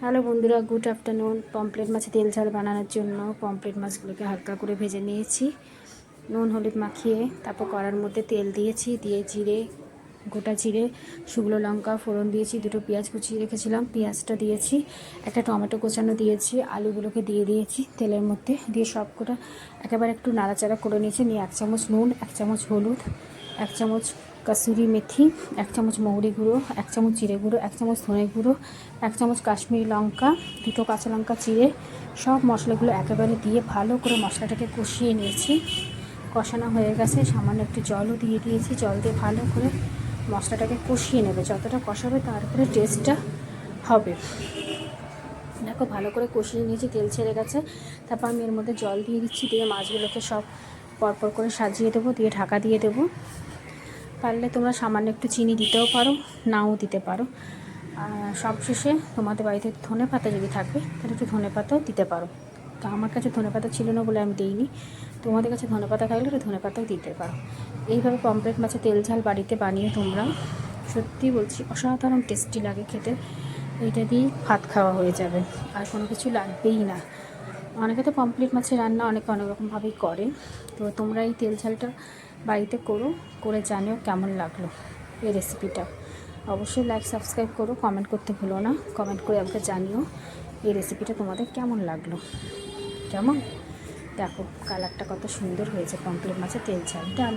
Hello বন্ধুরা, good afternoon. Pomfret মাছে তেল ঝাল বানানোর জন্য পমফ্রেট মাছগুলোকে হালকা করে ভেজে নিয়েছি, নুন হলুদ মাখিয়ে। তারপর কড়ার মধ্যে তেল দিয়েছি, দিয়ে জিরে, গোটা জিরে, শুকনো লঙ্কা ফোড়ন দিয়েছি, দুটো পেঁয়াজ কুচিয়ে রেখেছিলাম, পেঁয়াজটা দিয়েছি, একটা টমেটো কোচানো দিয়েছি, আলুগুলোকে দিয়ে দিয়েছি তেলের মধ্যে, দিয়ে সবকটা একেবারে একটু নাড়াচাড়া করে নিয়েছি। নিয়ে 1 চামচ নুন, 1 চামচ হলুদ, 1 চামচ কাসুরি মেথি, 1 চামচ মৌরি গুঁড়ো, 1 চামচ জিরে গুঁড়ো, 1 চামচ ধনে গুঁড়ো, 1 চামচ কাশ্মীরি লঙ্কা, 2টো কাঁচা লঙ্কা চিড়ে, সব মশলাগুলো একেবারে দিয়ে ভালো করে মশলাটাকে কষিয়ে নিয়েছি। কষানো হয়ে গেছে, সামান্য একটু জলও দিয়ে দিয়েছি। জল দিয়ে ভালো করে মশলাটাকে কষিয়ে নেবে, যতটা কষাবে তারপরে টেস্টটা হবে। দেখো ভালো করে কষিয়ে নিয়েছি, তেল ছেড়ে গেছে। তারপর আমি এর মধ্যে জল দিয়ে দিচ্ছি, দিয়ে মাছগুলোকে সব পরপর করে সাজিয়ে দেবো, দিয়ে ঢাকা দিয়ে দেবো। পারলে তোমরা সামান্য একটু চিনি দিতেও পারো, নাও দিতে পারো। সবশেষে তোমাদের বাড়িতে ধনে পাতা যদি থাকে তাহলে একটু ধনে পাতাও দিতে পারো। তো আমার কাছে ধনে পাতা ছিল না বলে আমি দিইনি। তোমাদের কাছে ধনে পাতা থাকলে একটু ধনে পাতাও দিতে পারো। এইভাবে পমফ্রেট মাছের তেল ঝাল বাড়িতে বানিয়ে তোমরা, সত্যি বলছি অসাধারণ টেস্টি লাগে খেতে। এইটা দিয়েই ভাত খাওয়া হয়ে যাবে, আর কোনো কিছু লাগবেই না। অনেকে তো পমফ্রেট মাছের রান্না অনেক রকমভাবেই করে। তো তোমরা এই তেল ঝালটা বাড়িতে করে জানিও কেমন লাগলো এই রেসিপিটা। অবশ্যই লাইক সাবস্ক্রাইব করো, কমেন্ট করতে ভুলো না। কমেন্ট করে আমাকে জানিও এই রেসিপিটা তোমাদের কেমন লাগলো। কেমন দেখো কালারটা কত সুন্দর হয়েছে পমফ্রেট মাছের তেল ঝাল ডাল।